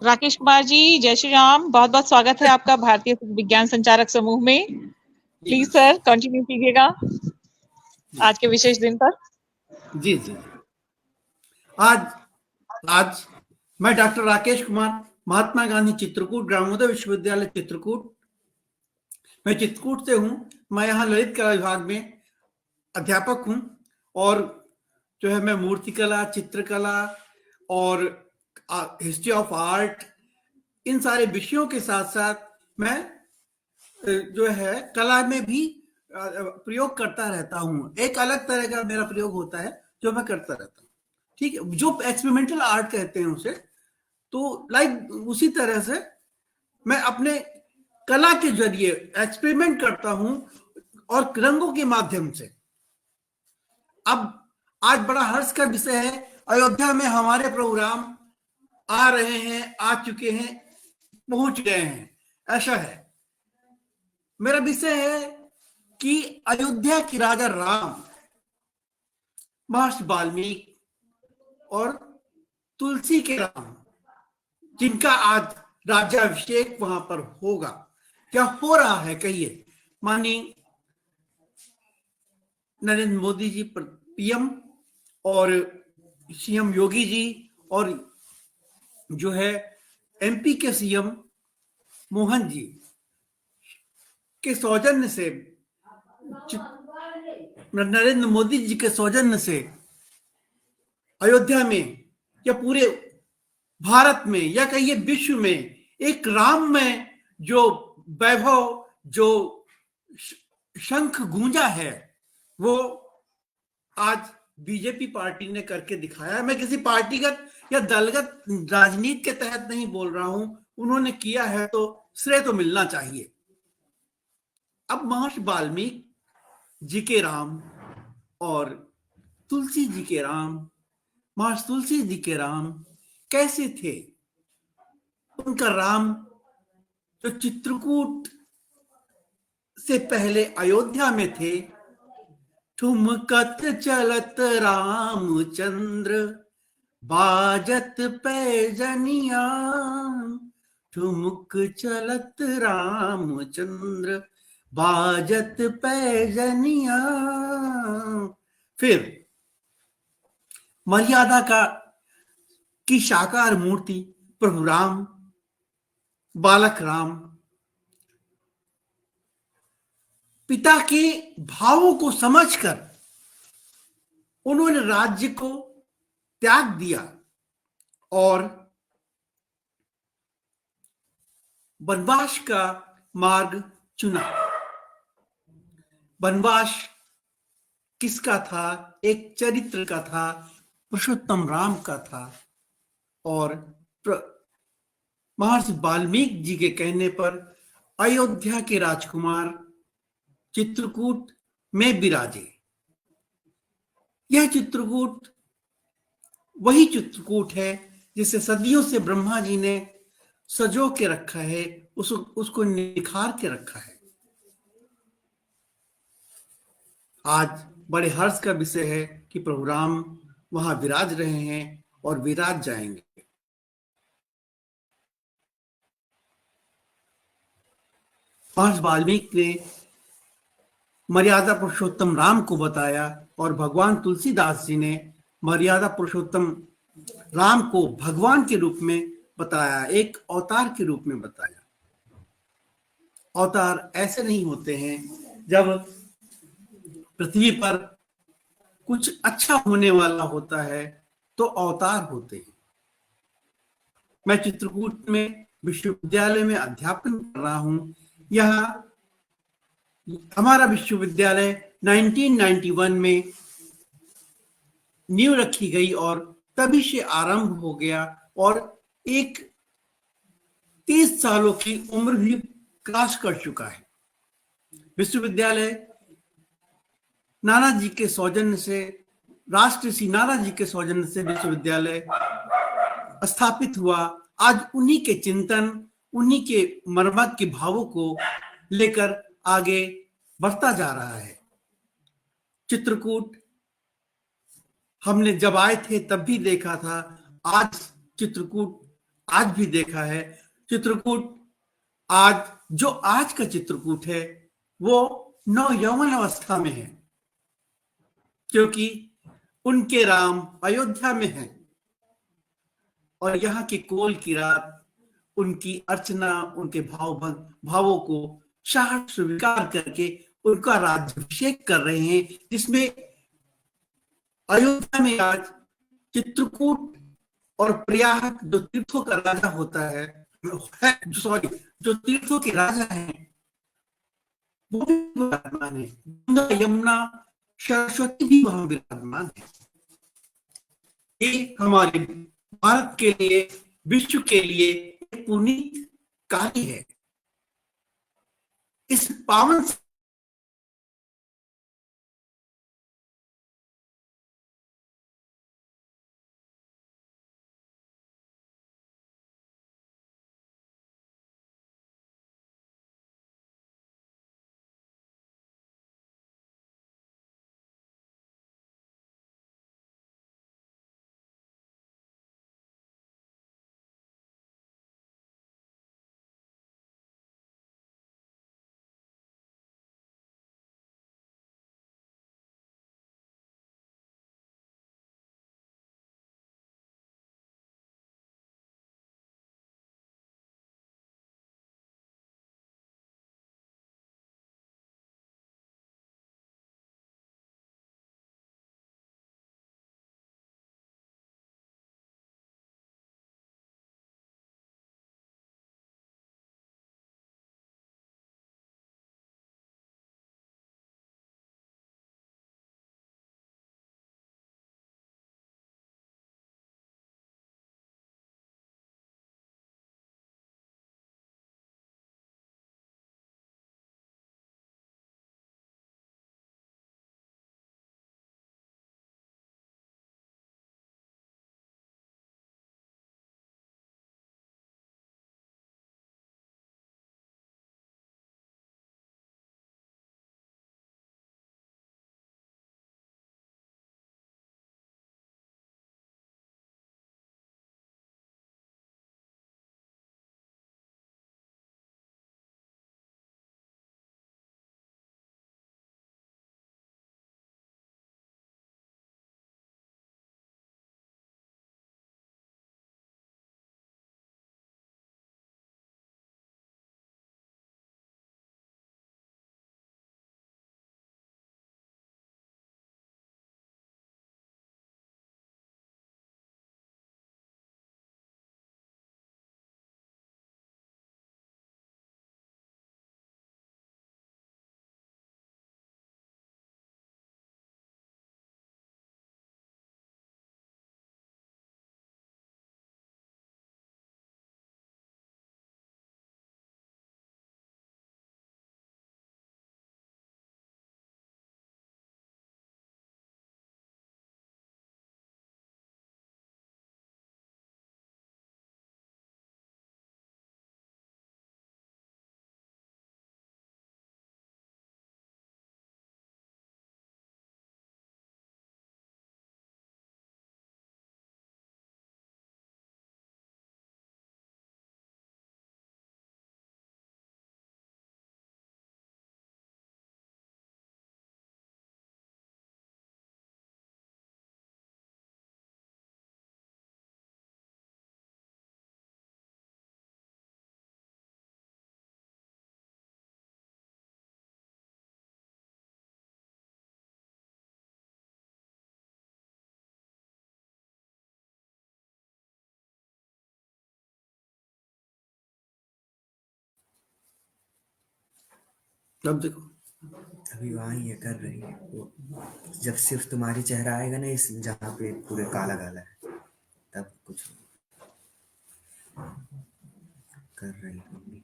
राकेश कुमार जी, जय श्री राम। बहुत बहुत स्वागत है आपका भारतीय विज्ञान संचारक समूह में। प्लीज सर कंटिन्यू कीजिएगा आज के विशेष दिन पर। जी जी। आज आज मैं डॉक्टर राकेश कुमार, महात्मा गांधी चित्रकूट ग्रामोदय विश्वविद्यालय चित्रकूट, मैं चित्रकूट से हूं। मैं यहाँ ललित कला विभाग में अध्यापक हूं और जो है मैं मूर्तिकला, चित्रकला और हिस्ट्री ऑफ आर्ट, इन सारे विषयों के साथ साथ मैं जो है कला में भी प्रयोग करता रहता हूं। एक अलग तरह का मेरा प्रयोग होता है जो मैं करता रहता हूं, ठीक है, जो एक्सपेरिमेंटल आर्ट कहते हैं उसे। तो लाइक उसी तरह से मैं अपने कला के जरिए एक्सपेरिमेंट करता हूं और रंगों के माध्यम से। अब आज बड़ा हर्ष का विषय है, अयोध्या में हमारे प्रभु राम आ रहे हैं, आ चुके हैं, पहुंच गए हैं, ऐसा है। मेरा विषय है कि अयोध्या के राजा राम, महर्षि वाल्मीकि और तुलसी के राम, जिनका आज राज्याभिषेक वहां पर होगा, क्या हो रहा है कहिए। माननीय नरेंद्र मोदी जी पीएम और सीएम योगी जी और जो है एमपी के सीएम मोहन जी के सौजन्य से, नरेंद्र मोदी जी के सौजन्य से अयोध्या में या पूरे भारत में या कहिए विश्व में एक राम में जो वैभव, जो शंख गूंजा है, वो आज बीजेपी पार्टी ने करके दिखाया। मैं किसी पार्टीगत या दलगत राजनीति के तहत नहीं बोल रहा हूं, उन्होंने किया है तो श्रेय तो मिलना चाहिए। अब महर्षि वाल्मीकि जी के राम और तुलसी जी के राम, महर्षि तुलसी जी के राम कैसे थे? उनका राम जो चित्रकूट से पहले अयोध्या में थे, ठुमकत चलत रामचंद्र, बाजत पैजनिया, ठुमक चलत रामचंद्र, बाजत पैजनिया। फिर मर्यादा की साकार मूर्ति प्रभु राम, बालक राम, पिता के भावों को समझकर उन्होंने राज्य को त्याग दिया और वनवास का मार्ग चुना। वनवास किसका था? एक चरित्र का था, पुरुषोत्तम राम का था। और महर्षि वाल्मीकि जी के कहने पर अयोध्या के राजकुमार चित्रकूट में विराजे। यह चित्रकूट वही चित्रकूट है जिसे सदियों से ब्रह्मा जी ने सजो के रखा है, उसको निखार के रखा है। आज बड़े हर्ष का विषय है कि प्रभु राम वहां विराज रहे हैं और विराज जाएंगे। महर्षि वाल्मीकि ने मर्यादा पुरुषोत्तम राम को बताया और भगवान तुलसीदास जी ने मर्यादा पुरुषोत्तम राम को भगवान के रूप में बताया, एक अवतार के रूप में बताया। अवतार ऐसे नहीं होते हैं, जब पृथ्वी पर कुछ अच्छा होने वाला होता है तो अवतार होते हैं। मैं चित्रकूट में विश्वविद्यालय में अध्यापन कर रहा हूं। यहाँ हमारा विश्वविद्यालय 1991 में नींव रखी गई और तभी से आरंभ हो गया और एक 30 सालों की उम्र भी क्रॉस कर चुका है। विश्वविद्यालय नानाजी के सौजन्य से, राष्ट्रश्री नानाजी के सौजन्य से विश्वविद्यालय स्थापित हुआ। आज उन्हीं के चिंतन, उन्हीं के मर्मज्ञ के भावों को लेकर आगे बढ़ता जा रहा है। चित्रकूट हमने जब आए थे तब भी देखा था, आज चित्रकूट आज भी देखा है। चित्रकूट आज का चित्रकूट है वो नवयौवन अवस्था में है, क्योंकि उनके राम अयोध्या में हैं और यहाँ की कोल की रात उनकी अर्चना, उनके भावों को शाह स्वीकार करके उनका राज्याभिषेक कर रहे हैं, जिसमें अयोध्या में आज चित्रकूट और प्रयाग जो तीर्थों का राजा होता है, जो तीर्थों के राजा हैं, वो भी विराजमान है। गंगा यमुना सरस्वती भी वहां विराजमान है। ये हमारे भारत के लिए, विश्व के लिए एक पुनीत कार्य है। इस पावन अब देखो, अभी वहाँ ये कर रही है वो, जब सिर्फ तुम्हारी चेहरा आएगा ना इस जहाँ पे पूरे काला काला है, तब कुछ कर रही होगी।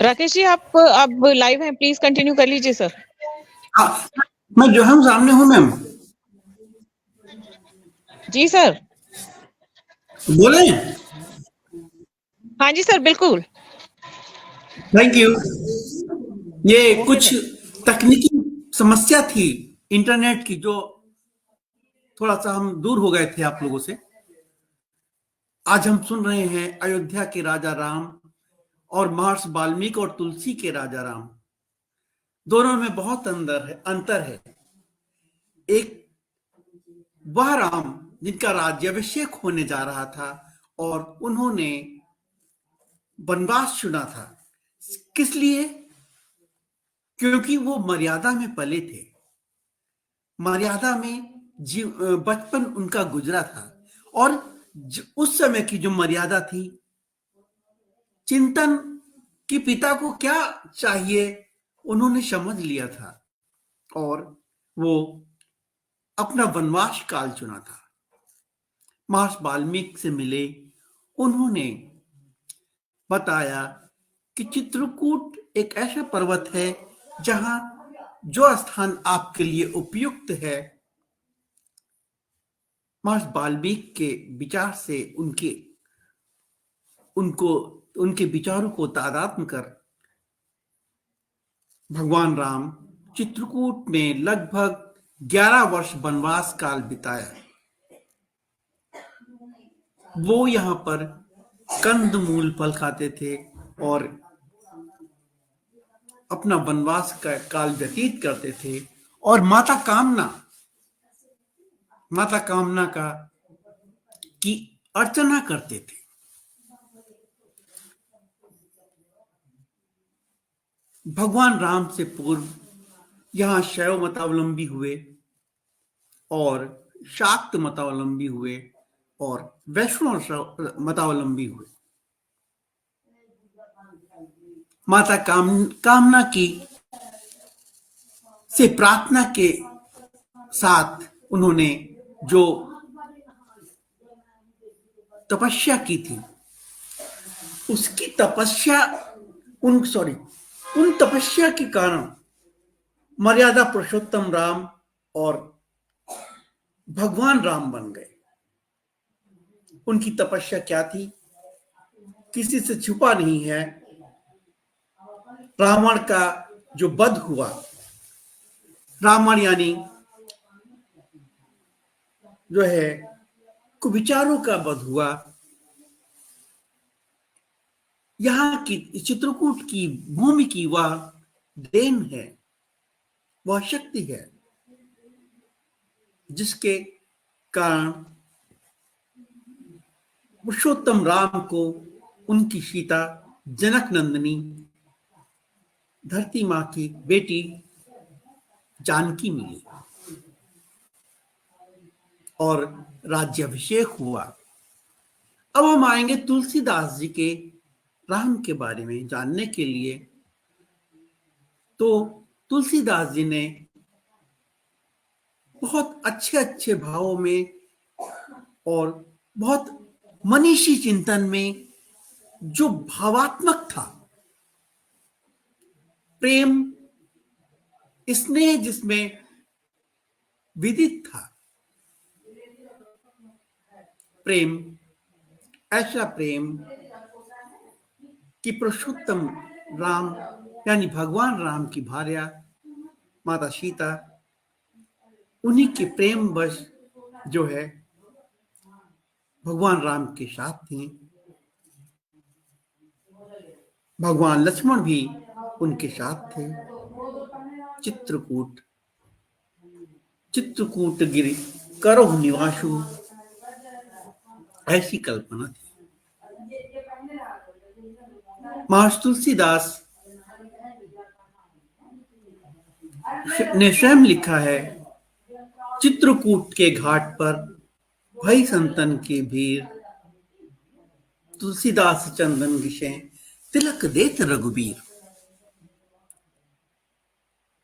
राकेश जी, आप अब लाइव हैं, प्लीज कंटिन्यू कर लीजिए सर। हाँ, मैं जो हम सामने हूँ मैम, जी सर। बोले। हाँ जी सर, बिल्कुल। Thank you. ये ओके कुछ सर। तकनीकी समस्या थी इंटरनेट की, जो थोड़ा सा हम दूर हो गए थे आप लोगों से। आज हम सुन रहे हैं अयोध्या के राजा राम और महर्षि वाल्मीकि और तुलसी के राजा राम। दोनों में बहुत अंतर है। एक वह राम जिनका राज्याभिषेक होने जा रहा था और उन्होंने वनवास चुना था। किस लिए? क्योंकि वो मर्यादा में पले थे, मर्यादा में बचपन उनका गुजरा था, और उस समय की जो मर्यादा थी, चिंतन कि पिता को क्या चाहिए, उन्होंने समझ लिया था और वो अपना वनवास काल चुना था। महर्षि वाल्मीकि से मिले, उन्होंने बताया कि चित्रकूट एक ऐसा पर्वत है जहां जो स्थान आपके लिए उपयुक्त है। महर्षि वाल्मीकि के विचार से उनके विचारों को तादात्म्य कर भगवान राम चित्रकूट में लगभग 11 वर्ष वनवास काल बिताया। वो यहाँ पर कंद मूल फल खाते थे और अपना वनवास का काल व्यतीत करते थे, और माता कामना का की अर्चना करते थे। भगवान राम से पूर्व यहाँ शैव मतावलंबी हुए और शाक्त मतावलंबी हुए और वैष्णव मतावलंबी हुए। माता कामना की से प्रार्थना के साथ उन्होंने जो तपस्या की थी, उसकी तपस्या उन तपस्या के कारण मर्यादा पुरुषोत्तम राम और भगवान राम बन गए। उनकी तपस्या क्या थी, किसी से छुपा नहीं है। रावण का जो वध हुआ, रावण यानी जो है कुविचारों का वध हुआ, यहाँ की चित्रकूट की भूमि की वह देन है, वह शक्ति है, जिसके कारण पुरुषोत्तम राम को उनकी सीता जनक नंदिनी धरती माँ की बेटी जानकी मिली और राज्याभिषेक हुआ। अब हम आएंगे तुलसीदास जी के राम के बारे में जानने के लिए। तो तुलसीदास जी ने बहुत अच्छे अच्छे भावों में और बहुत मनीषी चिंतन में, जो भावात्मक था, प्रेम स्नेह जिसमें विदित था, प्रेम ऐसा प्रेम कि पुरुषोत्तम राम यानी भगवान राम की भार्या माता सीता उन्हीं के प्रेम वश जो है भगवान राम के साथ थी। भगवान लक्ष्मण भी उनके साथ थे। चित्रकूट गिरि करहु निवासु, ऐसी कल्पना थी। महर्षि तुलसीदास ने स्वयं लिखा है, चित्रकूट के घाट पर भई संतन की भीड़, तुलसीदास चंदन विषय तिलक देत रघुबीर।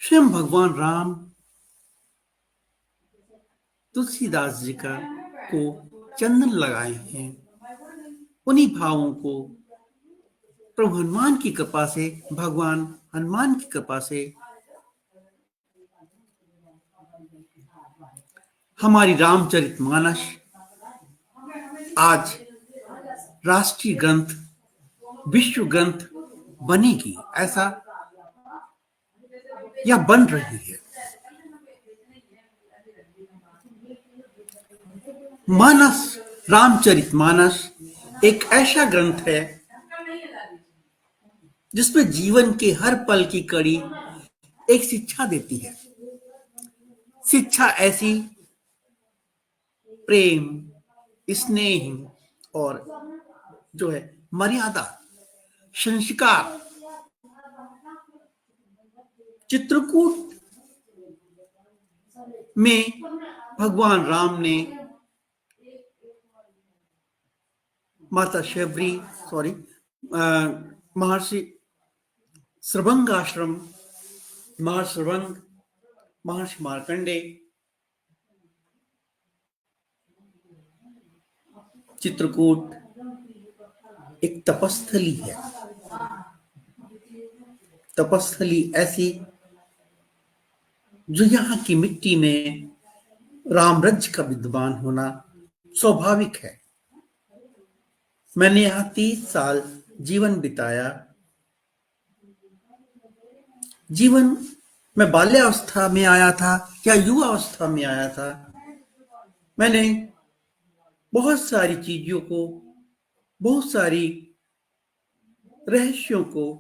स्वयं भगवान राम तुलसीदास जी को चंदन लगाए हैं। उन्हीं भावों को प्रभु हनुमान की कृपा से, भगवान हनुमान की कृपा से हमारी रामचरितमानस आज राष्ट्रीय ग्रंथ, विश्व ग्रंथ बनेगी, ऐसा या बन रही है। मानस, रामचरितमानस एक ऐसा ग्रंथ है जिसमें जीवन के हर पल की कड़ी एक शिक्षा देती है। शिक्षा ऐसी प्रेम, स्नेह और जो है मर्यादा, संस्कार। चित्रकूट में भगवान राम ने माता शबरी महर्षि श्रभंग आश्रम, महर्षि श्रभंग, महर्षि मार्कंडे, चित्रकूट एक तपस्थली है। तपस्थली ऐसी जो यहाँ की मिट्टी में रामरज का विद्वान होना स्वाभाविक है। मैंने यहाँ 30 साल जीवन बिताया। जीवन में बाल्यावस्था में आया था या युवा अवस्था में आया था, मैंने बहुत सारी चीजों को, बहुत सारी रहस्यों को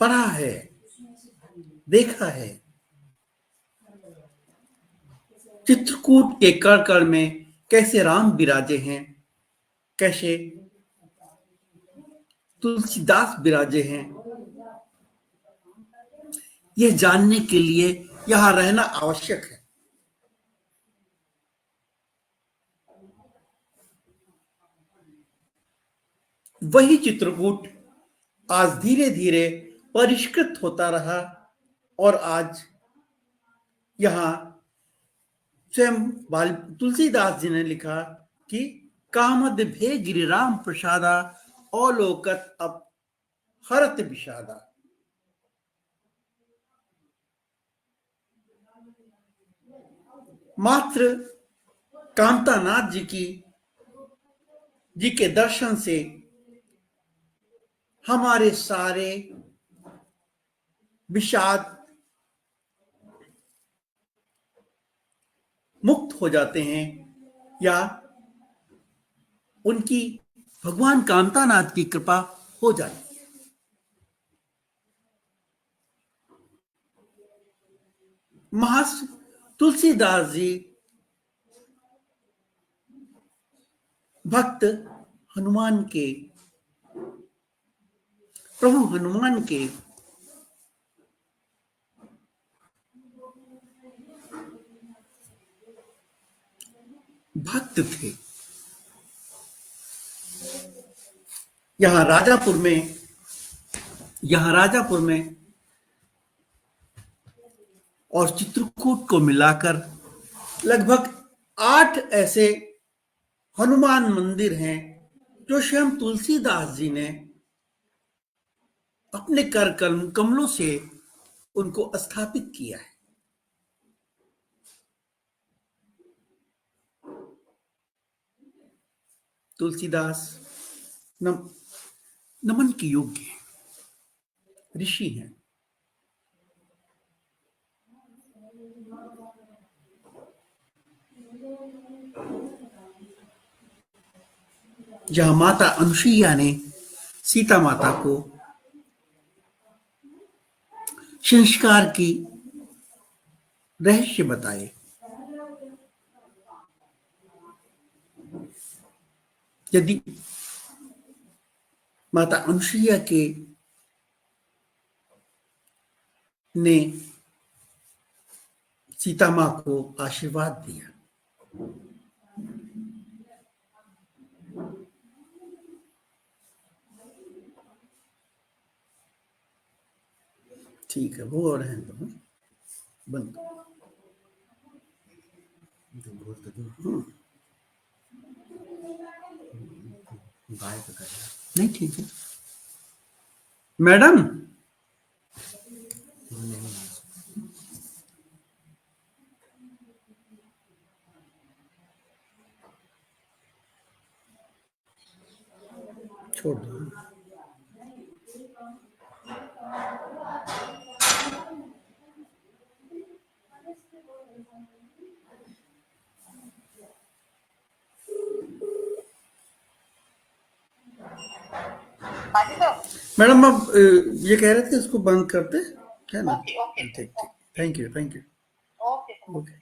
पढ़ा है, देखा है। चित्रकूट के कण कण में कैसे राम विराजे हैं, कैसे तुलसीदास विराजे हैं, यह जानने के लिए यहां रहना आवश्यक है। वही चित्रकूट आज धीरे धीरे परिष्कृत होता रहा और आज यहां स्वयं तुलसीदास जी ने लिखा कि कामद भे गिरिराम प्रसादा अलोकत अब हरत विषादा। मात्र कांतानाथ जी के दर्शन से हमारे सारे विषाद मुक्त हो जाते हैं, या उनकी भगवान कांतानाथ की कृपा हो जाती है। महर्षि तुलसीदास जी भक्त हनुमान के, प्रभु हनुमान के भक्त थे। यहां राजापुर में और चित्रकूट को मिलाकर लगभग 8 ऐसे हनुमान मंदिर हैं जो स्वयं तुलसीदास जी ने अपने कर कमलों से उनको स्थापित किया है। तुलसीदास नमन के योग्य हैं, ऋषि हैं। जहां माता अनुसुईया ने सीता माता को संस्कार की रहस्य बताए, यदि माता अनुसुईया के ने सीता मां को आशीर्वाद दिया, ठीक है, वो और हैं तो बंद नहीं, ठीक है मैडम। छोड़ दो। मैडम अब ये कह रहे थे इसको बंद करते क्या ना? ओके ठीक ठीक, थैंक यू ओके ओके।